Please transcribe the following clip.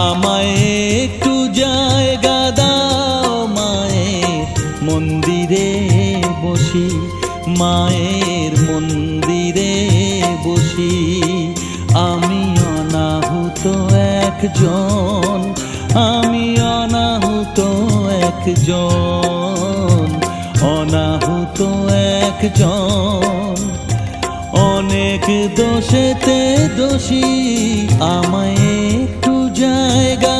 আমায় একটু জায়গা দাও মায়ের মন্দিরে বসি, মায়ের মন্দিরে বসি। আমি অনাহুত একজন, আমি অনাহুত একজন, অনাহুত একজন। অনেক দোষেতে দোষী, আমায় একটু জায়গা